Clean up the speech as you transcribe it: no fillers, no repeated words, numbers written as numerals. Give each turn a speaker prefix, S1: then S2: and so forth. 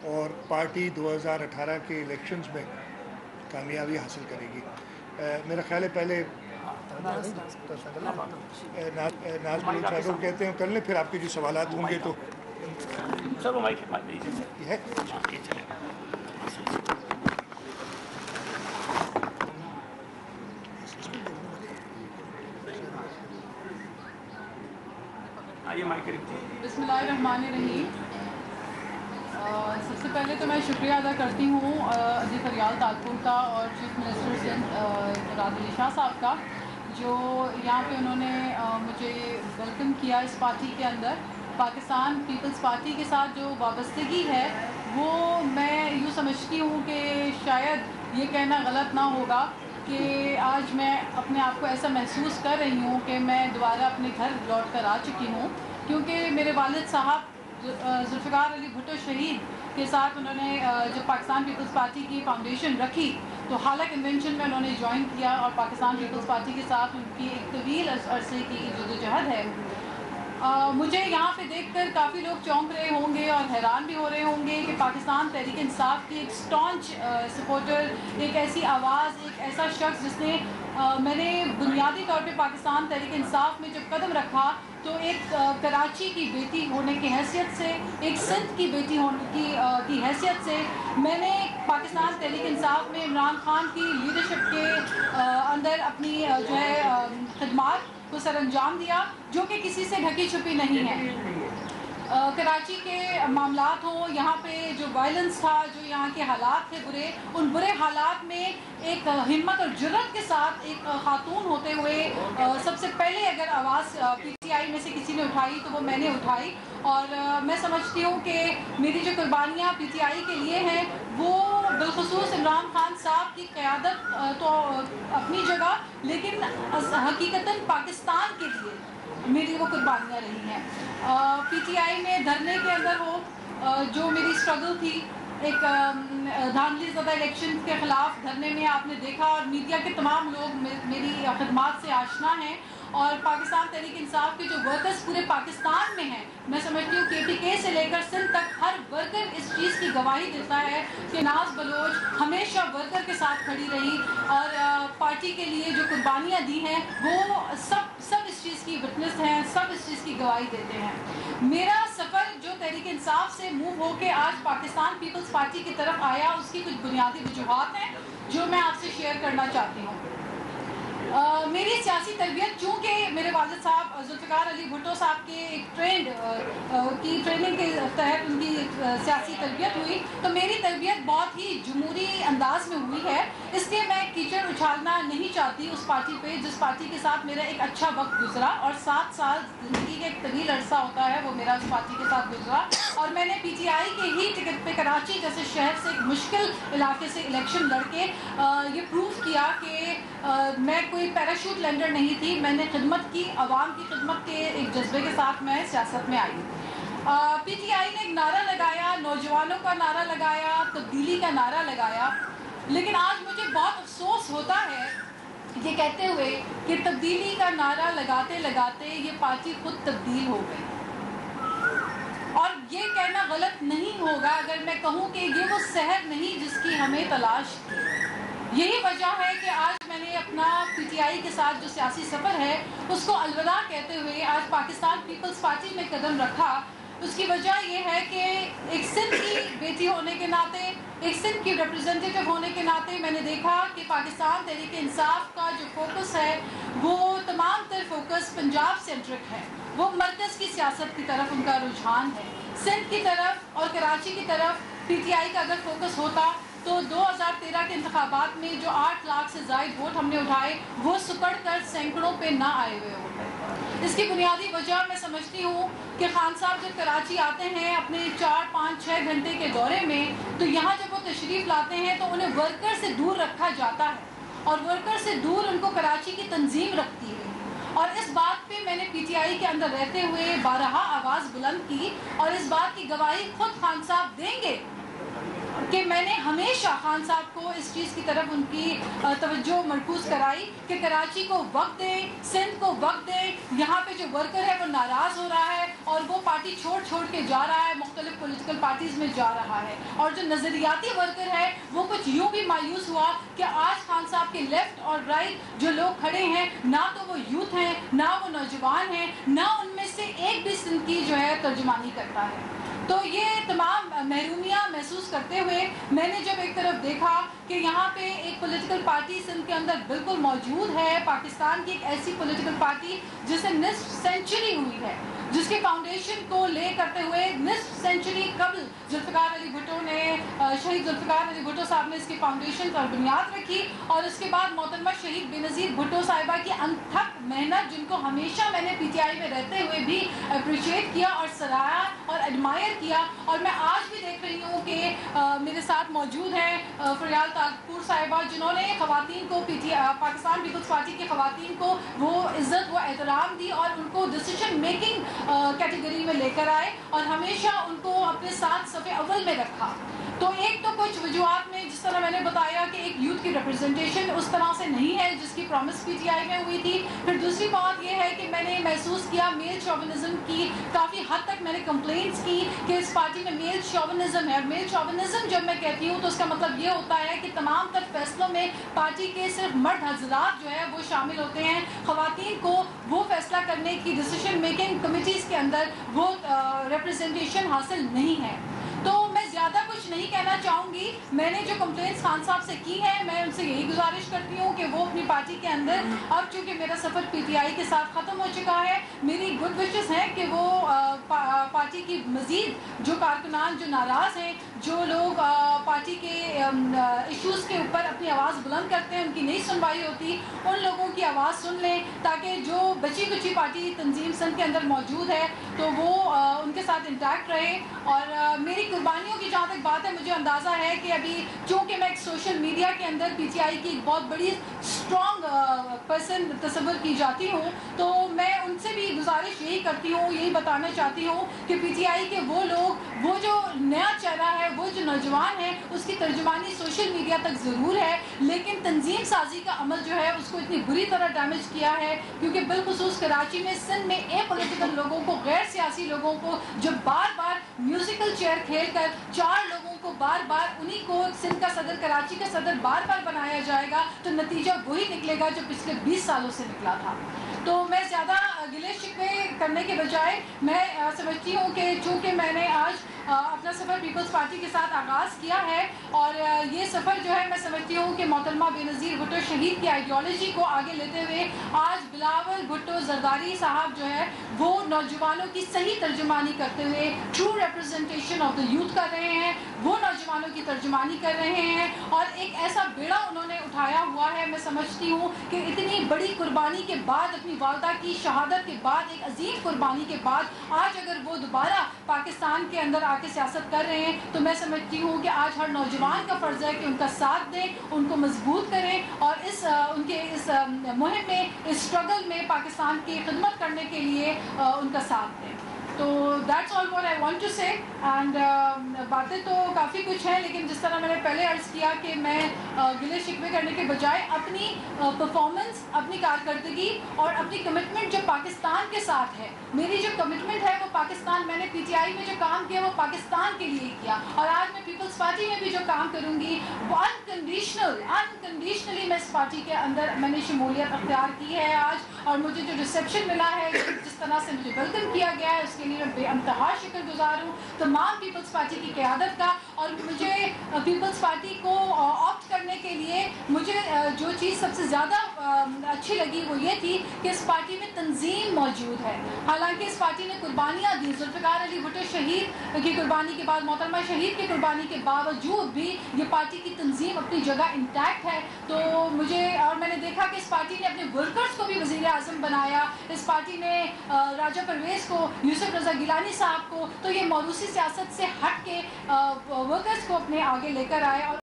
S1: اور پارٹی 2018 کے الیکشنز میں کامیابی حاصل کرے گی. میرا خیال ہے پہلے ناز بلوچ صاحب کو کہتے ہیں کر لیں، پھر آپ کے جو سوالات ہوں گے تو یہ ہے.
S2: بسم اللہ الرحمن الرحیم. سب سے پہلے تو میں شکریہ ادا کرتی ہوں عزیز فریال تالپور کا اور چیف منسٹر سندھ مراد علی شاہ صاحب کا، جو یہاں پہ انہوں نے مجھے ویلکم کیا اس پارٹی کے اندر. پاکستان پیپلز پارٹی کے ساتھ جو وابستگی ہے وہ میں یوں سمجھتی ہوں کہ شاید یہ کہنا غلط نہ ہوگا کہ آج میں اپنے آپ کو ایسا محسوس کر رہی ہوں کہ میں دوبارہ اپنے گھر لوٹ کر آ چکی ہوں، کیونکہ میرے والد صاحب ذوالفقار علی بھٹو شہید کے ساتھ انہوں نے جب پاکستان پیپلز پارٹی کی فاؤنڈیشن رکھی تو حالہ کنونشن میں انہوں نے جوائن کیا، اور پاکستان پیپلز پارٹی کے ساتھ ان کی ایک طویل عرصے کی جدوجہد ہے. مجھے یہاں پہ دیکھ کر کافی لوگ چونک رہے ہوں گے اور حیران بھی ہو رہے ہوں گے کہ پاکستان تحریک انصاف کی ایک اسٹانچ سپورٹر، ایک ایسی آواز، ایک ایسا شخص جس نے میں نے بنیادی طور پہ پاکستان تحریک انصاف میں جب قدم رکھا تو ایک کراچی کی بیٹی ہونے کی حیثیت سے، ایک سندھ کی بیٹی ہونے کی حیثیت سے میں نے پاکستان تحریک انصاف میں عمران خان کی لیڈرشپ کے اندر اپنی جو ہے خدمات کو سر انجام دیا، جو کہ کسی سے ڈھکی چھپی نہیں ہے. کراچی کے معاملات ہوں، یہاں پہ جو وائلنس تھا، جو یہاں کے حالات تھے برے، ان برے حالات میں ایک ہمت اور جرأت کے ساتھ ایک خاتون ہوتے ہوئے سب سے پہلے اگر آواز پی ٹی آئی میں سے کسی نے اٹھائی تو وہ میں نے اٹھائی. اور میں سمجھتی ہوں کہ میری جو قربانیاں پی ٹی آئی کے لیے ہیں وہ بالخصوص عمران خان صاحب کی قیادت تو اپنی جگہ، لیکن حقیقتاً پاکستان کے لیے میری وہ قربانیاں رہی ہیں. پی ٹی آئی میں دھرنے کے اندر ہو، جو میری اسٹرگل تھی ایک دھاندلی زدہ الیکشن کے خلاف دھرنے میں، آپ نے دیکھا، اور میڈیا کے تمام لوگ میری خدمات سے آشنا ہیں، اور پاکستان تحریک انصاف کے جو ورکرز پورے پاکستان میں ہیں، میں سمجھتی ہوں کے ٹی کے سے لے کر سندھ تک ہر ورکر اس چیز کی گواہی دیتا ہے کہ ناز بلوچ ہمیشہ ورکر کے ساتھ کھڑی رہی، اور پارٹی کے لیے جو قربانیاں دی ہیں وہ سب اس چیز کی وٹنس ہیں، سب اس چیز کی گواہی دیتے ہیں. میرا سفر جو تحریک انصاف سے موو ہو کے آج پاکستان پیپلز پارٹی کی طرف آیا، اس کی کچھ بنیادی وجوہات ہیں جو میں آپ سے شیئر کرنا چاہتی ہوں. میری سیاسی تربیت، چونکہ میرے والد صاحب ذوالفقار علی بھٹو صاحب کے ایک کی ٹریننگ کے تحت ان کی سیاسی تربیت ہوئی، تو میری تربیت بہت ہی جمہوری انداز میں ہوئی ہے. اس لیے میں کیچڑ اچھالنا نہیں چاہتی اس پارٹی پہ جس پارٹی کے ساتھ میرا ایک اچھا وقت گزرا، اور 7 سال زندگی کا ایک طویل عرصہ ہوتا ہے وہ میرا اس پارٹی کے ساتھ گزرا. اور میں نے پی ٹی آئی کے ہی ٹکٹ پہ کراچی جیسے شہر سے ایک مشکل علاقے سے الیکشن لڑ کے یہ پروف کیا کہ میں کوئی پیراشوٹ لینڈر نہیں تھی. میں نے خدمت کی، عوام کی خدمت کے ایک جذبے کے ساتھ میں سیاست میں آئی. پی ٹی آئی نے ایک نعرہ لگایا، نوجوانوں کا نعرہ لگایا، تبدیلی کا نعرہ لگایا، لیکن آج مجھے بہت افسوس ہوتا ہے یہ کہتے ہوئے کہ تبدیلی کا نعرہ لگاتے لگاتے یہ پارٹی خود تبدیل ہو گئی. اور یہ کہنا غلط نہیں ہوگا اگر میں کہوں کہ یہ وہ سحر نہیں جس کی ہمیں تلاش تھی. یہی وجہ ہے کہ آج میں نے اپنا پی ٹی آئی کے ساتھ جو سیاسی سفر ہے اس کو الوداع کہتے ہوئے آج پاکستان پیپلز پارٹی میں قدم رکھا. اس کی وجہ یہ ہے کہ ایک سندھ کی بیٹی ہونے کے ناطے، ایک سندھ کی ریپرزینٹیٹیو ہونے کے ناطے میں نے دیکھا کہ پاکستان تحریک انصاف کا جو فوکس ہے وہ تمام تر فوکس پنجاب سینٹرک ہے، وہ مرکز کی سیاست کی طرف ان کا رجحان ہے. سندھ کی طرف اور کراچی کی طرف پی ٹی آئی کا اگر فوکس ہوتا تو 2013 کے انتخابات میں جو 8 لاکھ سے زائد ووٹ ہم نے اٹھائے وہ سکڑ کر سینکڑوں پہ نہ آئے ہوئے ہوتے. اس کی بنیادی وجہ میں سمجھتی ہوں کہ خان صاحب جب کراچی آتے ہیں اپنے 4، 5، 6 گھنٹے کے دورے میں، تو یہاں جب وہ تشریف لاتے ہیں تو انہیں ورکر سے دور رکھا جاتا ہے، اور ورکر سے دور ان کو کراچی کی تنظیم رکھتی ہے. اور اس بات پہ میں نے پی ٹی آئی کے اندر رہتے ہوئے بارہا آواز بلند کی، اور اس بات کی گواہی خود خان صاحب دیں گے کہ میں نے ہمیشہ خان صاحب کو اس چیز کی طرف ان کی توجہ مرکوز کرائی کہ کراچی کو وقت دیں، سندھ کو وقت دیں، یہاں پہ جو ورکر ہے وہ ناراض ہو رہا ہے اور وہ پارٹی چھوڑ کے جا رہا ہے، مختلف پولیٹیکل پارٹیز میں جا رہا ہے، اور جو نظریاتی ورکر ہے وہ کچھ یوں بھی مایوس ہوا کہ آج خان صاحب کے لیفٹ اور رائٹ جو لوگ کھڑے ہیں، نہ تو وہ یوتھ ہیں، نہ وہ نوجوان ہیں، نہ ان میں سے ایک بھی سندھ کی جو ہے ترجمانی کرتا ہے۔ تو یہ تمام محرومیاں محسوس کرتے ہوئے میں نے جب ایک طرف دیکھا کہ یہاں پہ ایک پولیٹیکل پارٹی سندھ کے اندر بالکل موجود ہے، پاکستان کی ایک ایسی پولیٹیکل پارٹی جسے نصف سینچری ہوئی ہے، جس کے فاؤنڈیشن کو لے کرتے ہوئے نصف سینچری قبل ذوالفقار علی بھٹو نے شہید ذوالفقار علی بھٹو صاحب نے اس کی فاؤنڈیشن پر بنیاد رکھی، اور اس کے بعد محترمہ شہید بے نظیر بھٹو صاحبہ کی انتھک محنت، جن کو ہمیشہ میں نے پی ٹی آئی میں رہتے ہوئے بھی اپریشیٹ کیا اور سراہا اور ایڈمائر کیا، اور میں آج بھی دیکھ رہی ہوں کہ میرے ساتھ موجود ہیں فریال طالپور صاحبہ، جنہوں نے خواتین کو پاکستان پیپلز پارٹی کی خواتین کو وہ عزت و احترام دی اور ان کو ڈیسیجن میکنگ کیٹیگری میں لے کر آئے اور ہمیشہ ان کو اپنے ساتھ صف اول میں رکھا۔ تو ایک تو کچھ وجوہات میں جس طرح میں نے بتایا کہ ایک یوتھ کی ریپرزنٹیشن اس طرح سے نہیں ہے جس کی پرومس پی ٹی آئی میں ہوئی تھی۔ پھر دوسری بات یہ ہے کہ میں نے محسوس کیا میل شوونزم کی، کافی حد تک میں نے کمپلینٹس کی کہ اس پارٹی میں میل شوونزم ہے، اور میل شوونزم جب میں کہتی ہوں تو اس کا مطلب یہ ہوتا ہے کہ تمام تر فیصلوں میں پارٹی کے صرف مرد حضرات جو ہے وہ شامل ہوتے ہیں، خواتین کو وہ فیصلہ کرنے کی ڈیسیجن میکنگ کمیٹیز کے اندر وہ ریپرزنٹیشن حاصل نہیں ہے۔ تو میں زیادہ کچھ نہیں کہنا چاہوں گی، میں نے جو کمپلینٹس خان صاحب سے کی ہیں میں ان سے یہی گزارش کرتی ہوں کہ وہ اپنی پارٹی کے اندر، اب چونکہ میرا سفر پی ٹی آئی کے ساتھ ختم ہو چکا ہے، میری گڈ وشز ہیں کہ وہ پارٹی کی مزید جو کارکنان جو ناراض ہیں، جو لوگ پارٹی کے ایشوز کے اوپر اپنی آواز بلند کرتے ہیں، ان کی نہیں سنوائی ہوتی، ان لوگوں کی آواز سن لیں تاکہ جو بچی کچی پارٹی تنظیم سندھ کے اندر موجود ہے تو وہ ان کے ساتھ انٹیکٹ رہے۔ اور میری قربانیوں کی جہاں تک بات ہے، مجھے اندازہ ہے کہ ابھی چونکہ میں ایک سوشل میڈیا کے اندر پی ٹی آئی کی ایک بہت بڑی اسٹرانگ پرسن تصور کی جاتی ہوں، تو میں ان سے بھی گزارش یہی کرتی ہوں، یہی بتانا چاہتی ہوں کہ پی ٹی آئی کے وہ لوگ، وہ جو نیا چہرہ ہے، وہ جو نوجوان ہے، اس کی ترجمانی سوشل میڈیا تک ضرور ہے، لیکن تنظیم سازی کا عمل جو ہے اس کو اتنی بری طرح ڈیمیج کیا ہے، کیونکہ بالخصوص کراچی میں، سندھ میں اے پولیٹیکل لوگوں کو، غیر سیاسی لوگوں کو جب بار بار میوزیکل چیئر کھیل کر 4 لوگوں کو بار بار انہی کو سندھ کا صدر، کراچی کا صدر بار بار بنایا جائے گا تو نتیجہ وہی نکلے گا جو پچھلے 20 سالوں سے نکلا تھا۔ تو میں زیادہ گلے شکوے کرنے کے بجائے میں سمجھتی ہوں کہ چونکہ میں نے آج اپنا سفر پیپلز پارٹی کے ساتھ آغاز کیا ہے، اور یہ سفر جو ہے میں سمجھتی ہوں کہ محترمہ بے نظیر بھٹو شہید کی آئیڈیالوجی کو آگے لیتے ہوئے آج بلاول بھٹو زرداری صاحب جو ہے وہ نوجوانوں کی صحیح ترجمانی کرتے ہوئے true representation of the youth کر رہے ہیں، وہ نوجوانوں کی ترجمانی کر رہے ہیں، اور ایک ایسا بیڑا انہوں نے اٹھایا ہوا ہے۔ میں سمجھتی ہوں کہ اتنی بڑی قربانی کے بعد، اپنی والدہ کی شہادت کے بعد، ایک عظیم قربانی کے بعد آج اگر وہ دوبارہ پاکستان کے اندر آ کے سیاست کر رہے ہیں تو میں سمجھتی ہوں کہ آج ہر نوجوان کا فرض ہے کہ ان کا ساتھ دیں، ان کو مضبوط کریں، اور ان کے اس مہم میں، اس اسٹرگل میں پاکستان کی خدمت کرنے کے لیے ان کا ساتھ دیں۔ تو that's all what I want to say, and باتیں تو کافی کچھ ہیں، لیکن جس طرح میں نے پہلے عرض کیا کہ میں گلے شکوے کرنے کے بجائے اپنی پرفارمنس، اپنی کارکردگی اور اپنی کمٹمنٹ جو پاکستان کے ساتھ ہے، میری جو کمٹمنٹ ہے وہ پاکستان، میں نے پی ٹی آئی میں جو کام کیا وہ پاکستان کے لیے کیا، اور آج میں پیپلز پارٹی میں بھی جو کام کروں گی وہ انکنڈیشنلی میں اس پارٹی کے اندر میں نے شمولیت اختیار کی ہے آج، اور مجھے جو ریسیپشن ملا ہے، جس طرح سے مجھے ویلکم کیا گیا ہے، اس کے لیے میں بے انتہا شکر گزار ہوں تمام پیپلز پارٹی کی قیادت کا۔ اور مجھے پیپلز پارٹی کو آپٹ کرنے کے لیے مجھے جو چیز سب سے زیادہ اچھی لگی وہ یہ تھی کہ اس پارٹی میں تنظیم موجود ہے۔ حالانکہ اس پارٹی نے قربانیاں دی، ذوالفقار علی بھٹو شہید کی قربانی کے بعد، محترمہ شہید کی قربانی کے باوجود بھی یہ پارٹی کی تنظیم اپنی جگہ انٹیکٹ ہے۔ تو مجھے، اور میں نے دیکھا کہ اس پارٹی نے اپنے ورکرز کو بھی وزیر اعظم بنایا، اس پارٹی نے راجہ پرویز کو، یوسف رضا گیلانی صاحب کو، تو یہ موروثی سیاست سے ہٹ کے ورکرز کو اپنے آگے لے کر آئے، اور